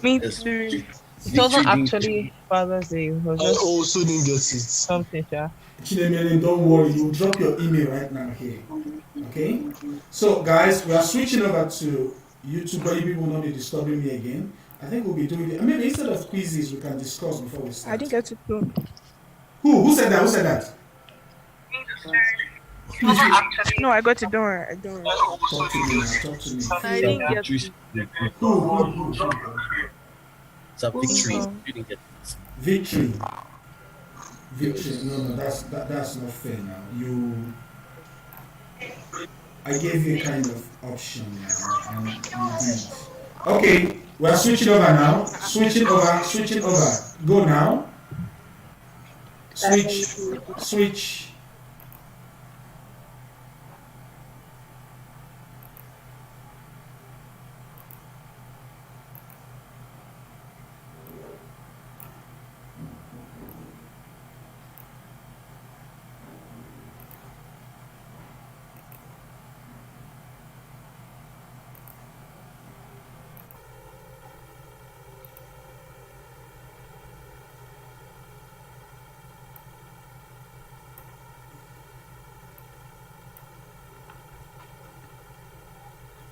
Me Yes, too. It victory wasn't didn't actually Father's Day. It was I just also didn't get it. something, yeah. Chinemele, don't worry, you drop your email right now here. Okay? So, guys, we are switching over to YouTube, but you people will not be disturbing me again. I think we'll be doing it. Maybe instead of quizzes, we can discuss before we I start. didn't get to do. Who? Who said that? Who said that? Please, No, I got it. Don't worry. I don't worry. talk to me now. Talk to me. I It's a didn't get victory. to. Who? It's a victory. Um, You didn't get it. Victory. Victory. No, that's not fair now. I gave you a kind of option now, and you did. Okay, we are switching over now. Switching over. Go now. Switch.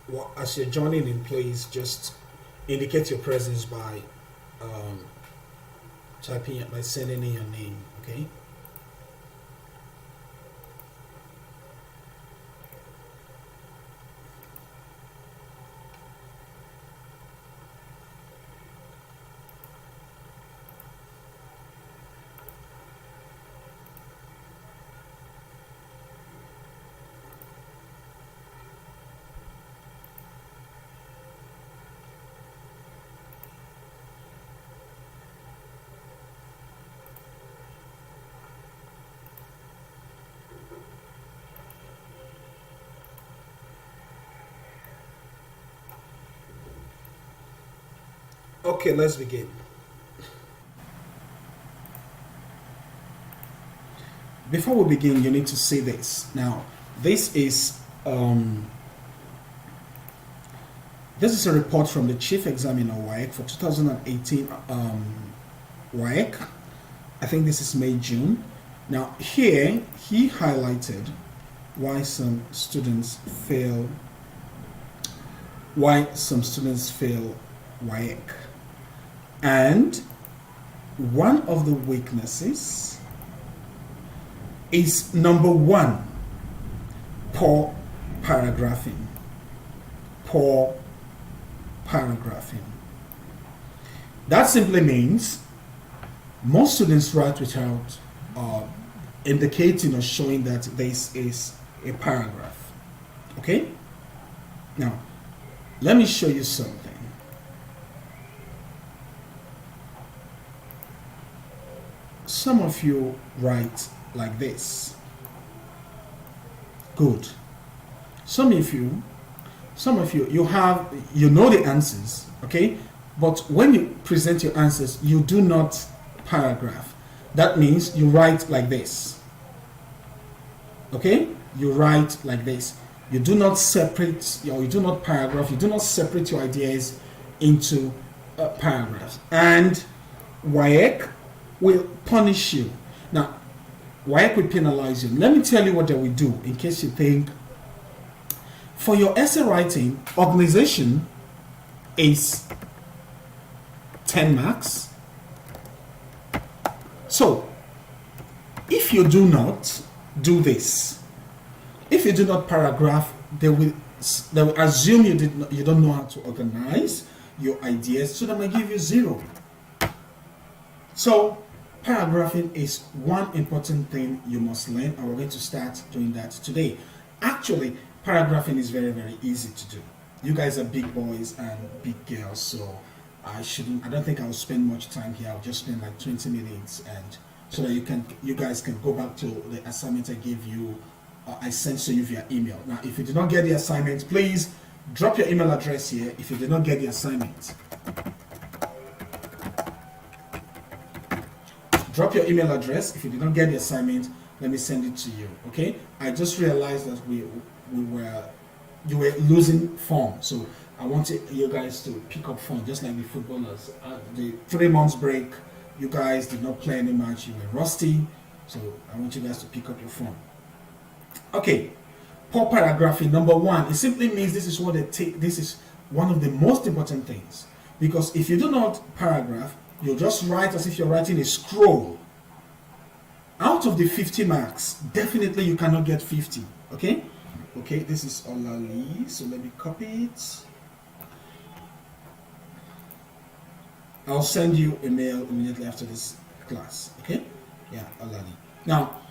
Well, as you're joining in, please just indicate your presence by by sending in your name. Okay. Okay, let's begin. Before we begin, you need to see this. Now, this is a report from the Chief Examiner WAEC for 2018 WAEC. I think this is May, June. Now, here he highlighted why some students fail WAEC. And one of the weaknesses is number one, poor paragraphing. That simply means most students write without indicating or showing that this is a paragraph. Okay? Now, let me show you something. Some of you write like this. Good. Some of you you know the answers, okay? But when you present your answers, you do not paragraph. That means you write like this. Okay? You write like this. You do not separate, you do not paragraph, you do not separate your ideas into paragraphs. And WAEC will punish you. Now, WAEC will penalize you. Let me tell you what they will do in case you think. For your essay writing, organization is 10 marks. So, if you do not do this, if you do not paragraph, they will assume you don't know how to organize your ideas, so they might give you 0. So, paragraphing is one important thing you must learn, and we're going to start doing that today. Actually, paragraphing is very, very easy to do. You guys are big boys and big girls, so I don't think I'll spend much time here. I'll just spend like 20 minutes, and so that you guys can go back to the assignment I gave you. I sent to you via email. Now, if you did not get the assignment, please drop your email address here if you did not get the assignment. Drop your email address if you did not get the assignment. Let me send it to you. Okay? I just realized that you were losing form, so I want you guys to pick up fun, just like the footballers. The 3 months break, you guys did not play any match, you were rusty, so I want you guys to pick up your phone. Okay, poor paragraphing. Number 1, it simply means this is what they take. This is one of the most important things, because if you do not paragraph, you'll just write as if you're writing a scroll. Out of the 50 marks, definitely you cannot get 50. Okay, this is Olali, so let me copy it. I'll send you a mail immediately after this class. Okay, yeah, Olali. Now,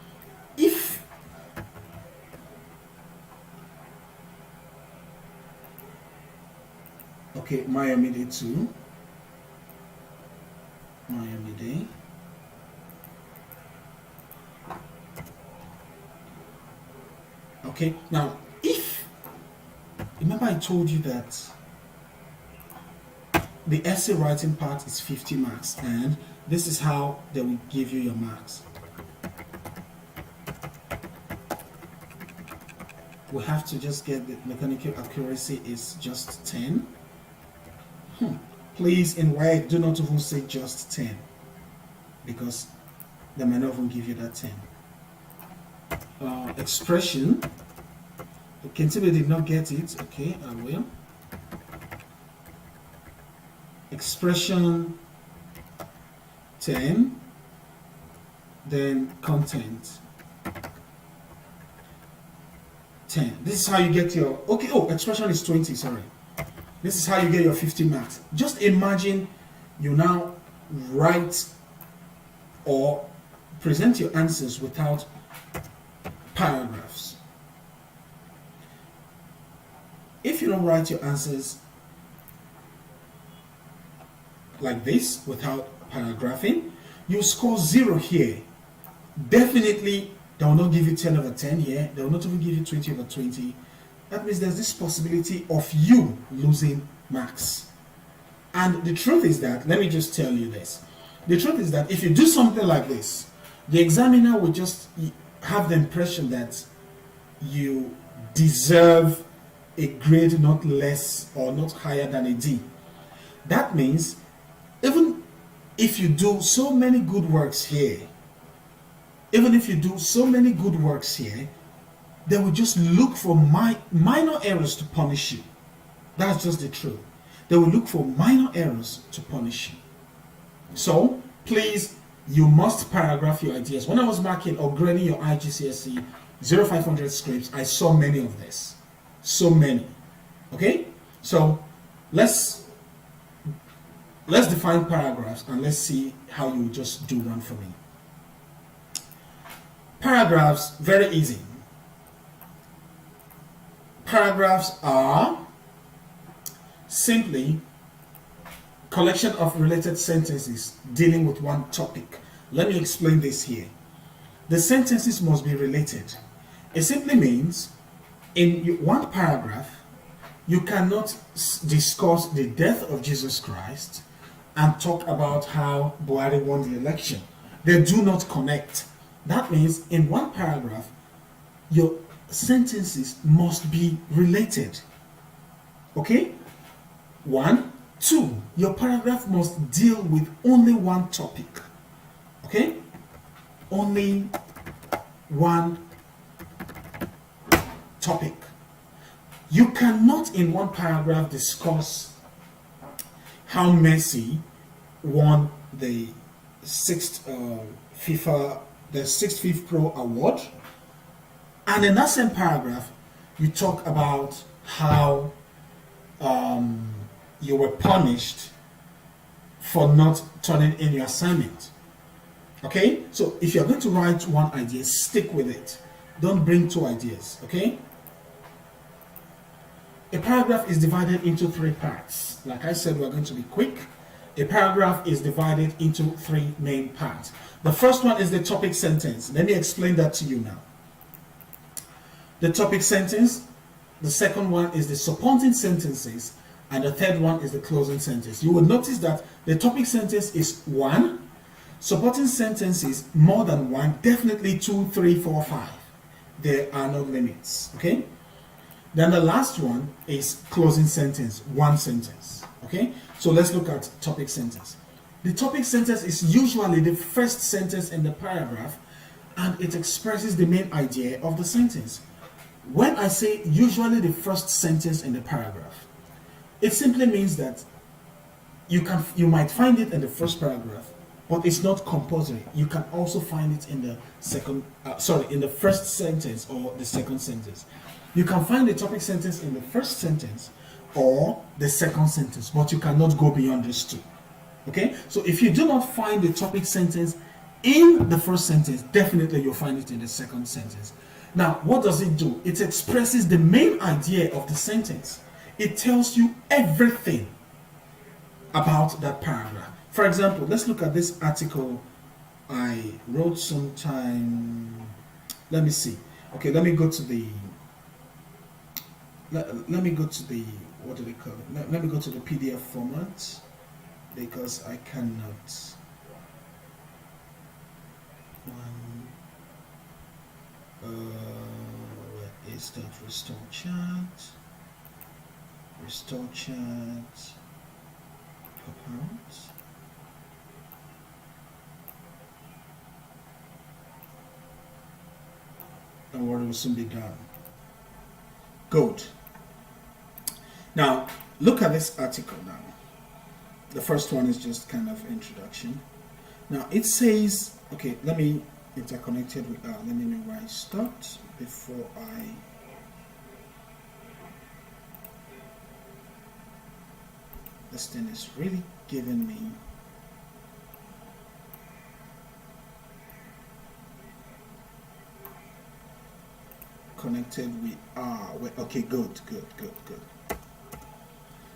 if okay, Mayomide too. Mayomide. Okay, now if remember I told you that the essay writing part is 50 marks, and this is how they will give you your marks. We have to just get the mechanical accuracy is just 10. Please, in white, do not even say just 10, because they may not even give you that 10. Expression. Okay, until they did not get it. Okay, I will. Expression 10, then content 10. This is how you get your expression is 20, sorry. This is how you get your 50 marks. Just imagine you now write or present your answers without paragraphs. If you don't write your answers like this without paragraphing, you score 0 here. Definitely they will not give you 10 over 10 here. They will not even give you 20 over 20. That means there's this possibility of you losing marks. And the truth is that, let me just tell you this. The truth is that if you do something like this, the examiner will just have the impression that you deserve a grade not less or not higher than a D. That means even if you do so many good works here, they will just look for minor errors to punish you. That's just the truth. They will look for minor errors to punish you. So, please, you must paragraph your ideas. When I was marking or grading your IGCSE 0500 scripts, I saw many of this. So many. Okay? So, let's define paragraphs and let's see how you just do one for me. Paragraphs, very easy. Paragraphs are simply collection of related sentences dealing with one topic. Let me explain this here. The sentences must be related. It simply means in one paragraph, you cannot discuss the death of Jesus Christ and talk about how Buhari won the election. They do not connect. That means in one paragraph, your sentences must be related. Okay? 1, 2, your paragraph must deal with only one topic. Okay? Only one topic. You cannot in one paragraph discuss how Messi won the 6th FIFA Pro Award, and in that same paragraph you talk about how you were punished for not turning in your assignment. Okay, so if you're going to write one idea, stick with it. Don't bring 2 ideas. Okay, a paragraph is divided into 3 parts. Like I said, we're going to be quick. A paragraph is divided into 3 main parts. The first one is the topic sentence. Let me explain that to you now. The topic sentence, the second one is the supporting sentences, and the third one is the closing sentence. You will notice that the topic sentence is 1, supporting sentences more than 1, definitely 2, 3, 4, 5. There are no limits. Okay? Then the last one is closing sentence, one sentence. Okay, so let's look at topic sentence. The topic sentence is usually the first sentence in the paragraph, and it expresses the main idea of the sentence. When I say usually the first sentence in the paragraph, it simply means that you might find it in the first paragraph, but it's not compulsory. You can also find it in the in the first sentence or the second sentence. You can find the topic sentence in the first sentence or the second sentence, but you cannot go beyond these two. Okay, so if you do not find the topic sentence in the first sentence, definitely you'll find it in the second sentence. Now, what does it do? It expresses the main idea of the sentence. It tells you everything about that paragraph. For example, let's look at this article I wrote sometime. Let me see. Okay, let me go to the. Let me go to the, what do they call it? Let me go to the PDF format, because I cannot. Where is that? Restore chat. Restore chat. Pop out. Don't worry, will soon be done. Good. Now, look at this article now. The first one is just kind of introduction. Now, it says, okay, let me interconnect it with, let me know where I stopped before I... This thing is really giving me... Connected with okay, good.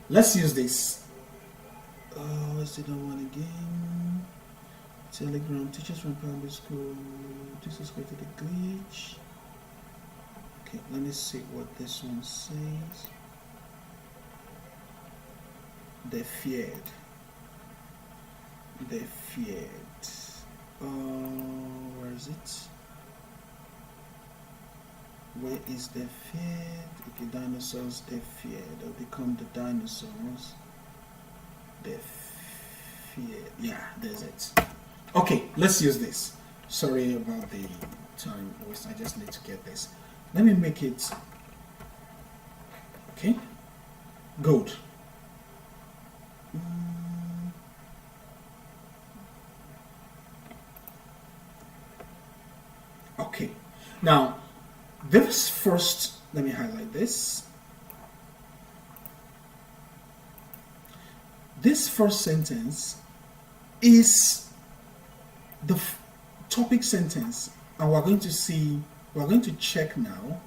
Let's use this. Let's do that one again. Telegram, teachers from primary school. This is going to the glitch. Okay, let me see what this one says. They feared. Where is it? Where is the feared? Okay, dinosaurs, they feared. They'll become the dinosaurs. They feared. Yeah, there's it. Okay, let's use this. Sorry about the time waste. I just need to get this. Let me make it. Okay, good. Okay, now. This first, let me highlight this. This first sentence is the topic sentence, and we're going to check now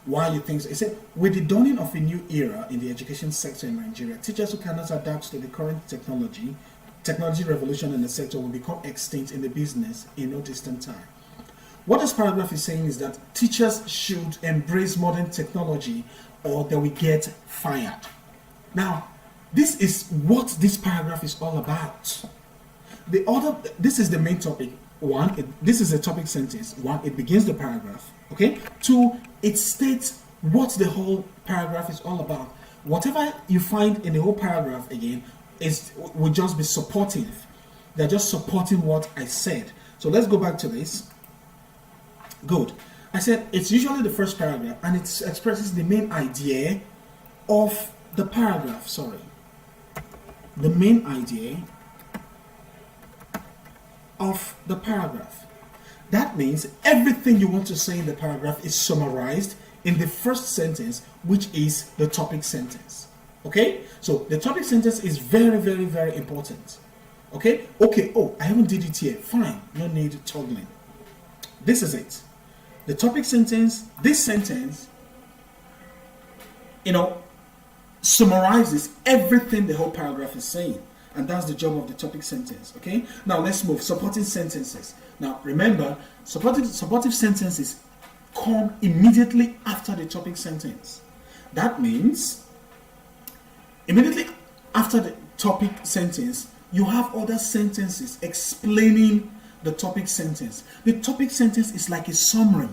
why you think so. It said, with the dawning of a new era in the education sector in Nigeria, teachers who cannot adapt to the current technology revolution in the sector will become extinct in the business in no distant time. What this paragraph is saying is that teachers should embrace modern technology or they will get fired. Now, this is what this paragraph is all about. This is the main topic. One, this is a topic sentence. One, it begins the paragraph. Okay. Two, it states what the whole paragraph is all about. Whatever you find in the whole paragraph again will just be supportive. They're just supporting what I said. So let's go back to this. Good. I said it's usually the first paragraph and it expresses the main idea of the paragraph. Sorry. The main idea of the paragraph. That means everything you want to say in the paragraph is summarized in the first sentence, which is the topic sentence. Okay? So the topic sentence is very, very, very important. Okay? Okay, oh, I haven't did it here. Fine. No need toggling. This is it. The topic sentence, this sentence, summarizes everything the whole paragraph is saying. And that's the job of the topic sentence. Okay? Now let's move. Supporting sentences. Now remember, supportive sentences come immediately after the topic sentence. That means, immediately after the topic sentence, you have other sentences explaining the topic sentence. The topic sentence is like a summary.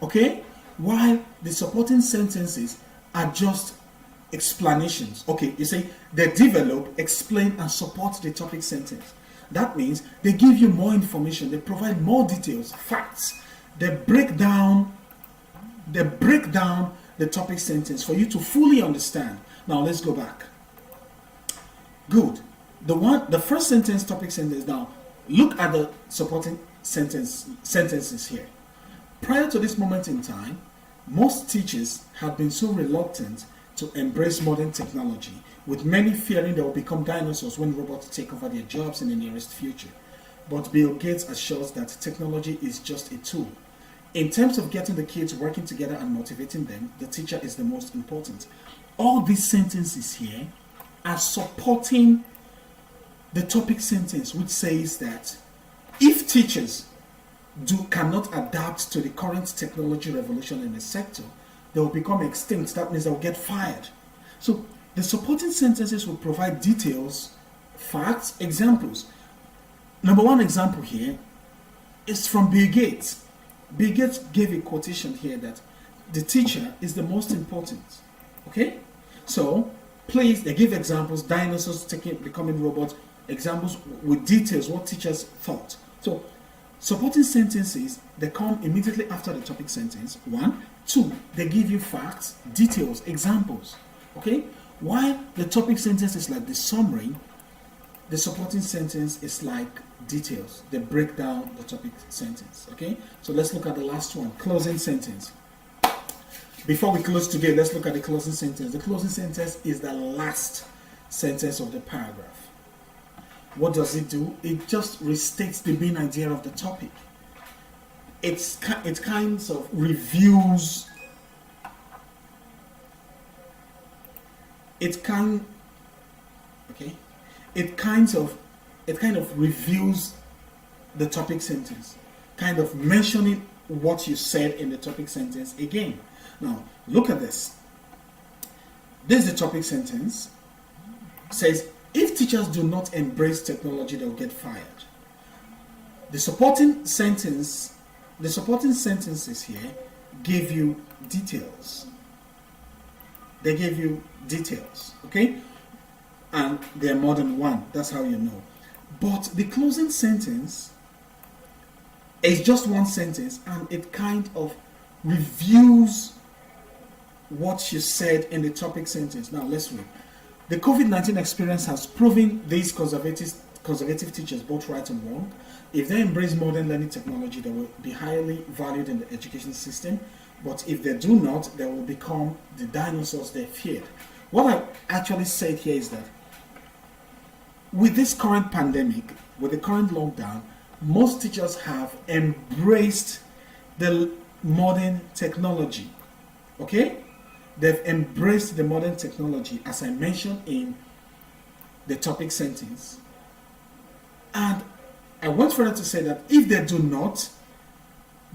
Okay? while the supporting sentences are just explanations. Okay, you say they develop, explain, and support the topic sentence. That means they give you more information, they provide more details, facts. They break down the topic sentence for you to fully understand. Now let's go back. Good. The first sentence, topic sentence. Now look at the supporting sentences here. Prior to this moment in time, most teachers have been so reluctant to embrace modern technology, with many fearing they will become dinosaurs when robots take over their jobs in the nearest future. But Bill Gates assures that technology is just a tool. In terms of getting the kids working together and motivating them, the teacher is the most important. All these sentences here are supporting the topic sentence, which says that if teachers cannot adapt to the current technology revolution in the sector, they will become extinct. That means they will get fired. So the supporting sentences will provide details, facts, examples. Number one example here is from Bill Gates. Bill Gates gave a quotation here that the teacher is the most important. Okay? So please, they give examples, dinosaurs becoming robots, examples with details, what teachers thought. So supporting sentences, they come immediately after the topic sentence. One. Two, they give you facts, details, examples. Okay? While the topic sentence is like the summary, the supporting sentence is like details. They break down the topic sentence. Okay? So let's look at the last one, closing sentence. Before we close today, let's look at the closing sentence. The closing sentence is the last sentence of the paragraph. What does it do? It just restates the main idea of the topic. It kind of reviews. It kind of reviews the topic sentence, kind of mentioning what you said in the topic sentence again. Now look at this. This is the topic sentence. Says if teachers do not embrace technology, they'll get fired. The supporting sentences here give you details. They give you details, okay? And they're more than one. That's how you know. But the closing sentence is just one sentence, and it kind of reviews what you said in the topic sentence. Now let's read. The COVID-19 experience has proven these conservative teachers both right and wrong. If they embrace modern learning technology, they will be highly valued in the education system. But if they do not, they will become the dinosaurs they feared. What I actually said here is that with this current pandemic, with the current lockdown, most teachers have embraced the modern technology. Okay? They've embraced the modern technology, as I mentioned in the topic sentence. And I went further to say that if they do not,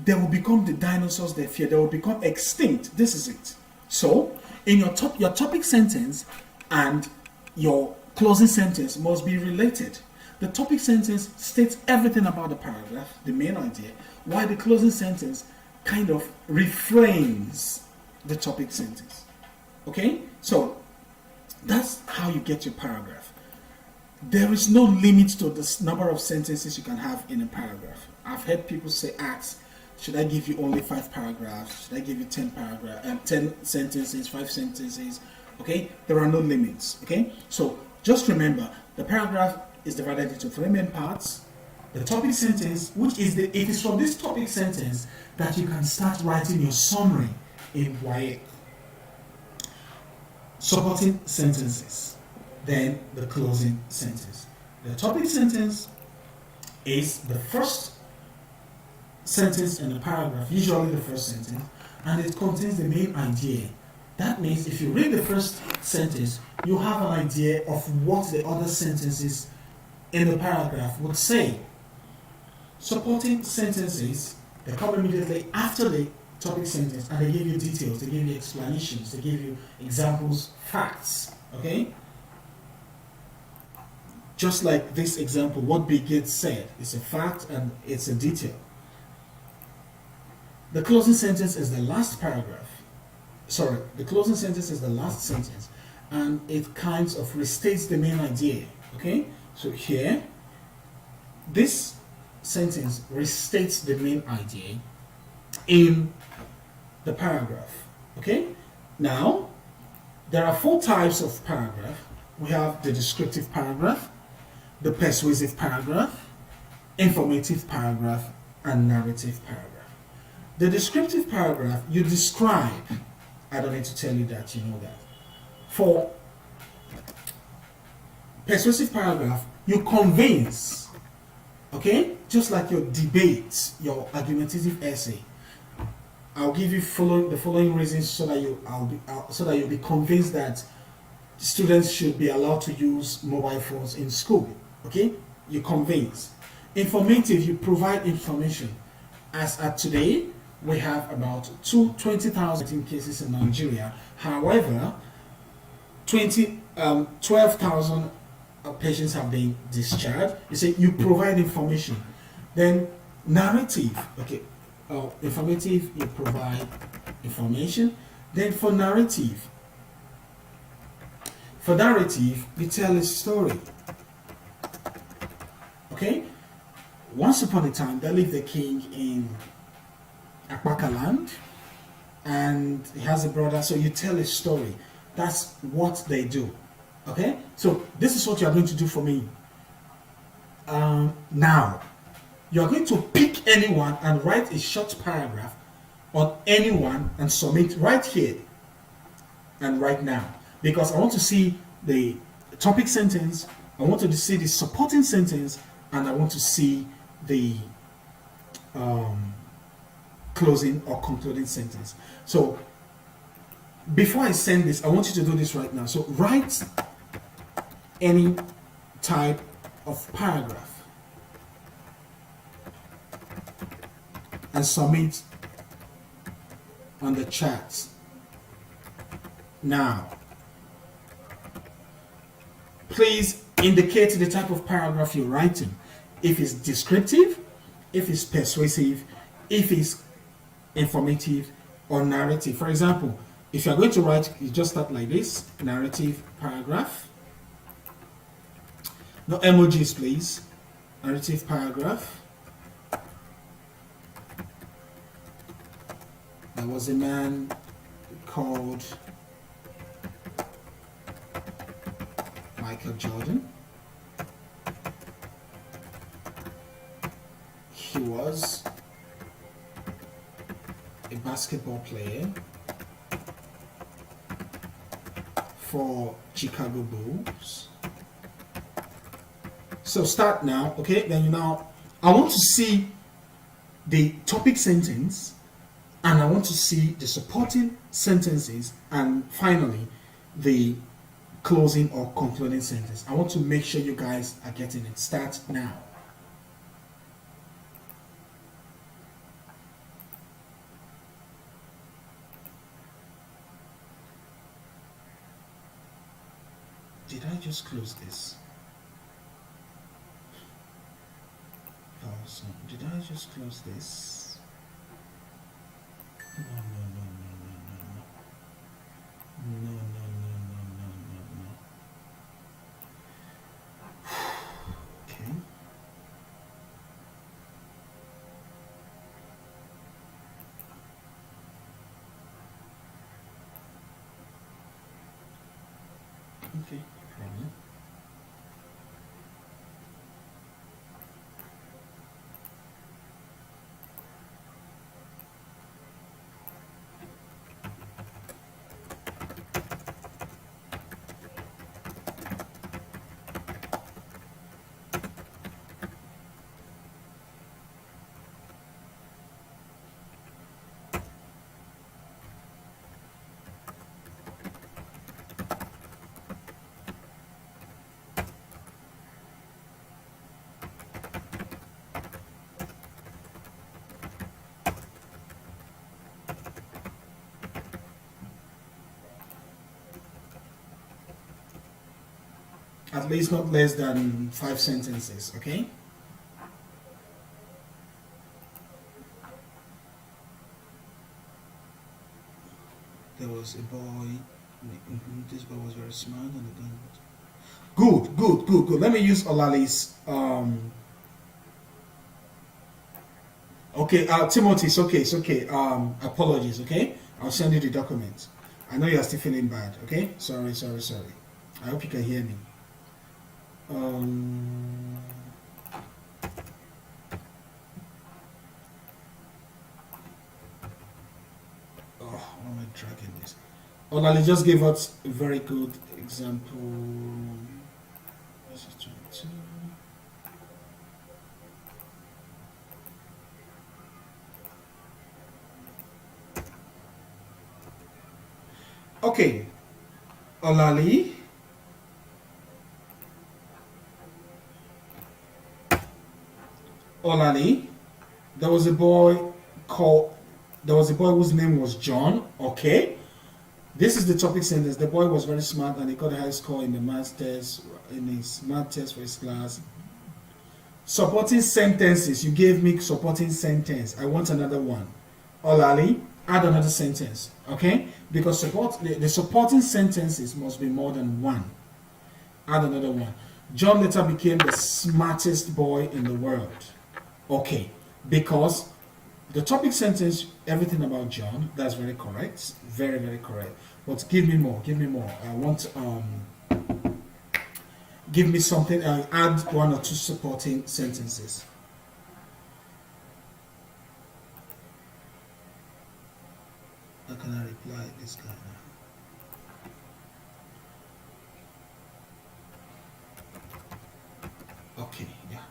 they will become the dinosaurs they fear. They will become extinct. This is it. So, in your topic sentence and your closing sentence must be related. The topic sentence states everything about the paragraph, the main idea, while the closing sentence kind of reframes the topic sentence. Okay? So, that's how you get your paragraph. There is no limit to the number of sentences you can have in a paragraph. I've heard people ask, should I give you only 5 paragraphs? Should I give you 10 sentences, 5 sentences? Okay? There are no limits. Okay? So just remember, the paragraph is divided into 3 main parts. The topic sentence, it is from this topic sentence that you can start writing your summary in WAEC. Supporting sentences. Then the closing sentence. The topic sentence is the first sentence in the paragraph, usually the first sentence, and it contains the main idea. That means if you read the first sentence, you have an idea of what the other sentences in the paragraph would say. Supporting sentences, they come immediately after the topic sentence, and they give you details, they give you explanations, they give you examples, facts. Okay? Just like this example, what Bill Gates said, it's a fact and it's a detail. The closing sentence is the last paragraph. Sorry, the closing sentence is the last sentence, and it kind of restates the main idea. Okay, so here, this sentence restates the main idea in the paragraph. Okay, now there are four types of paragraph. We have the descriptive paragraph, the persuasive paragraph, informative paragraph, and narrative paragraph. The descriptive paragraph, you describe. I don't need to tell you that, you know that. For persuasive paragraph, you convince. Okay? Just like your debate, your argumentative essay. I'll give you the following reasons so that you'll be convinced that students should be allowed to use mobile phones in school. Okay? You convince. Informative, you provide information. As at today, we have about 20,000 cases in Nigeria. However, 12,000 patients have been discharged. You say you provide information. Then narrative, okay, informative, you provide information. Then for narrative, you tell a story. Okay, once upon a time, there lived a king in Akbaka land, and he has a brother. So you tell a story. That's what they do. Okay, so this is what you are going to do for me. Now, you are going to pick anyone and write a short paragraph on anyone and submit right here and right now, because I want to see the topic sentence, I want to see the supporting sentence, and I want to see the closing or concluding sentence. So before I send this, I want you to do this right now. So write any type of paragraph and submit on the chat now. Please indicate the type of paragraph you're writing. If it's descriptive, if it's persuasive, if it's informative, or narrative. For example, if you're going to write, you just start like this, narrative paragraph. No emojis, please. Narrative paragraph. There was a man called Michael Jordan. He was a basketball player for Chicago Bulls. So start now, okay? Then I want to see the topic sentence, and I want to see the supporting sentences, and finally the closing or concluding sentence. I want to make sure you guys are getting it. Start now. Did I just close this? Awesome. Did I just close this? No. Okay. Okay, problem. At least not less than 5 sentences, okay? there was a boy. This boy was very smart and again. Good. Let me use Olali's. Okay, Timothy, it's okay. Apologies, okay? I'll send you the document. I know you're still feeling bad, okay? Sorry. I hope you can hear me. Why am I dragging this? Olali just gave us a very good example. This is 22. Okay, Olali. There was a boy whose name was John. Okay, this is the topic sentence. The boy was very smart and he got a high score in the math test, in his math test for his class. Supporting sentences. You gave me supporting sentence. I want another one. Olali, add another sentence. Okay, because the supporting sentences must be more than one. Add another one. John later became the smartest boy in the world. Okay, because the topic sentence, everything about John, that's very correct. Very correct. But give me more. I want, give me something, add one or two supporting sentences. How can I reply this guy now? Okay, yeah.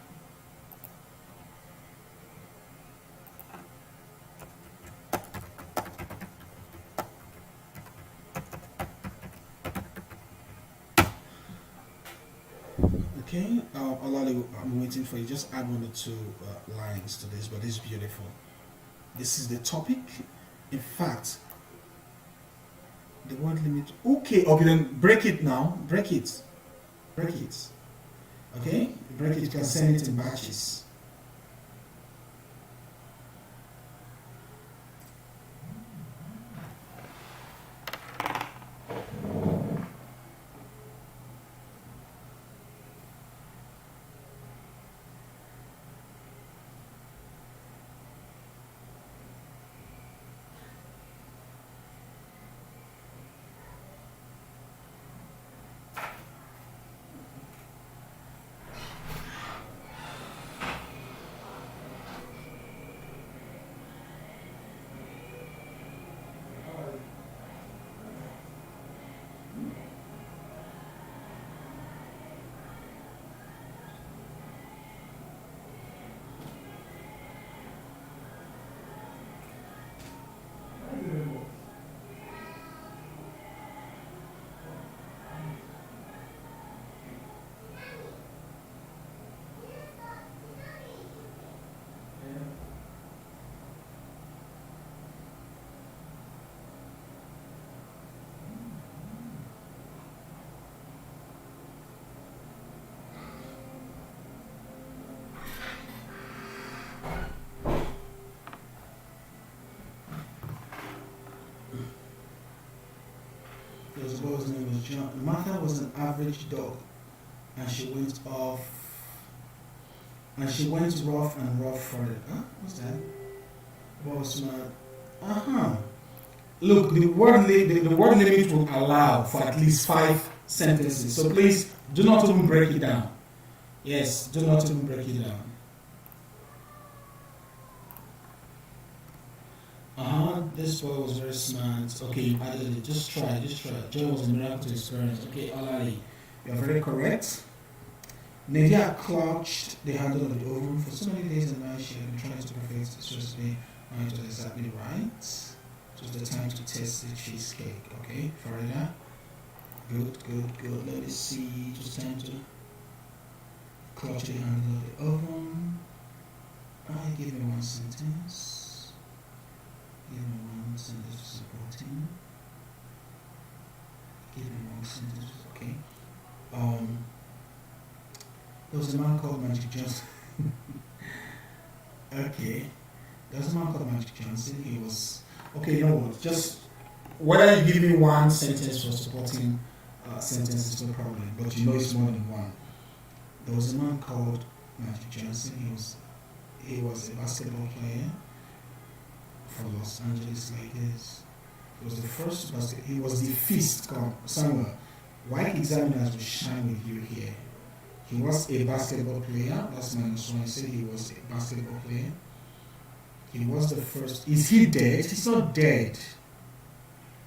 Okay, Olali, I'm waiting for you. Just add one or two lines to this, but it's beautiful. This is the topic. In fact, the word limit. Okay, then break it now. Break it. Okay, break it. You can send it in batches. This boy's name was John. Martha was an average dog, and she went rough and rough for it. Huh? What's that? Was not. Look, the word limit will allow for at least 5 sentences. So please do not even break it down. Yes, do not even break it down. This boy was very smart. Okay, I did it. Just try. Joy was a miracle to experience. Okay, Olali, you are very correct. Nadia clutched the handle of the oven for so many days and nights. She had been trying to perfect this recipe. It was exactly right. It was the time to test the cheesecake. Okay, Farida. Good. Let me see. It was time to clutch the handle of the oven. I give me one sentence. Give me one sentence supporting. Give me one sentence. Okay. There was a man called Magic Johnson. Okay. There was a man called Magic Johnson. He was okay. You know what? Just whether you give me one sentence for supporting sentence is no problem, but you know it's more than one. There was a man called Magic Johnson. He was a basketball player for Los Angeles Lakers. He was the first he was the fifth Samuel. White examiners will shine with you here. He was a basketball player. That's minus one. I said he was a basketball player. He was the first. Is he dead? He's not dead.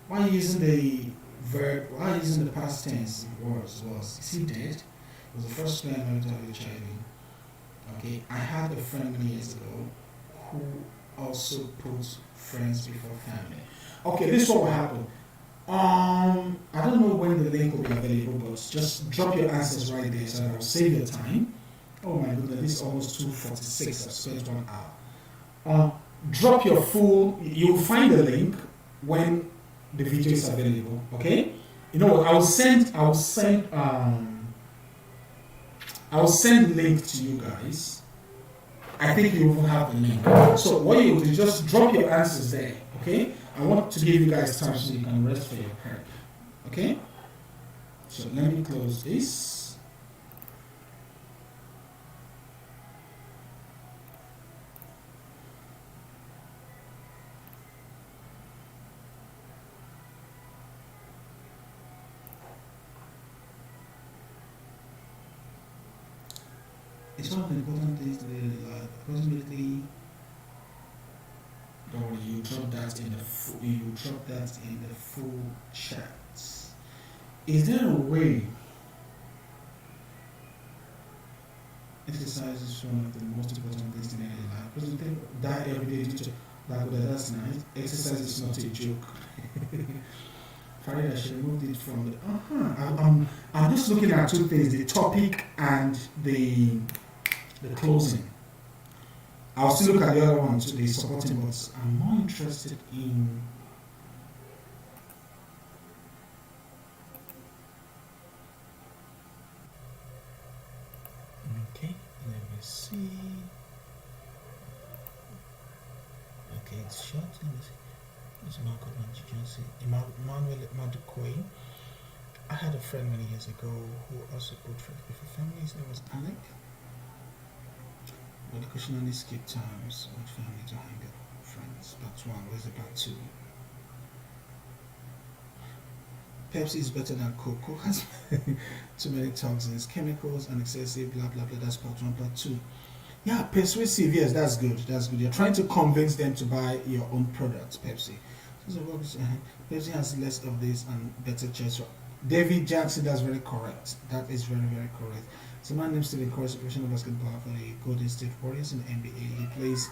Why are you using the verb? Why are you using the past tense words? Is he dead? He was the first player in Untitled Chapter. Okay, I had a friend many years ago who also put friends before family. Okay, this is what will happen. I don't know when the link will be available, but just drop your answers right there so that I'll save your time. Oh my goodness, this is almost 2:46. I've spent 1 hour. Drop your full. You'll find the link when the video is available. Okay. You know what? I'll send link to you guys. I think you will have the link. So what you do, just drop your answers there. Okay. I want to give you guys time so you can rest for your prep. Okay? So let me close this. It's one of the important things to really like. Approximately. Or you drop that in the full chat. Is there a way? Exercise is one of the most important things in daily life. Because you think that every day due to that's nice. Exercise is not a joke. Farid, I should remove it from the. I'm just looking at two things: the topic and the closing. I'll still look at the other one, so the supporting, but I'm more interested in okay, let me see. Okay, it's short. Let me see. It's Marco Manjijansi. Emmanuel Madukoy. I had a friend many years ago who also put friends before families. There was Alec. But occasionally skip times with family to hang out friends. Part 1, where's the part 2? Pepsi is better than Coke. Coke has too many toxins, chemicals, and excessive blah blah blah. That's part 1. Part 2. Yeah, persuasive. Yes, that's good. That's good. You're trying to convince them to buy your own products, Pepsi. Pepsi has less of this and better choice. David Jackson, that's very correct. That is very, very correct. So my name is Stephen Curry, professional basketball for the Golden State Warriors in the NBA.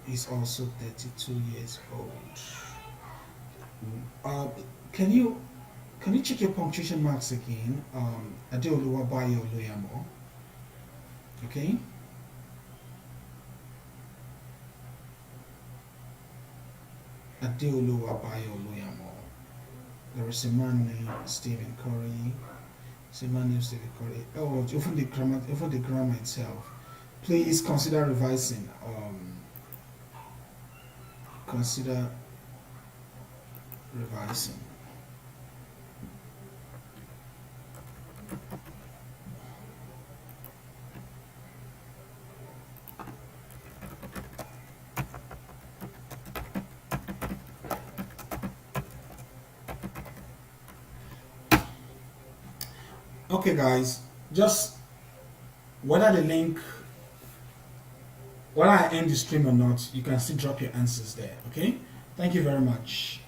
He's also 32 years old. Can you check your punctuation marks again? Adeoluwa Bayo Loyamo. Okay. Adeoluwa Bayo Loyamo. There is a man named Stephen Curry. Oh, over the grammar itself. Please consider revising. Consider revising. Okay guys, just whether I end the stream or not, you can still drop your answers there. Okay, thank you very much.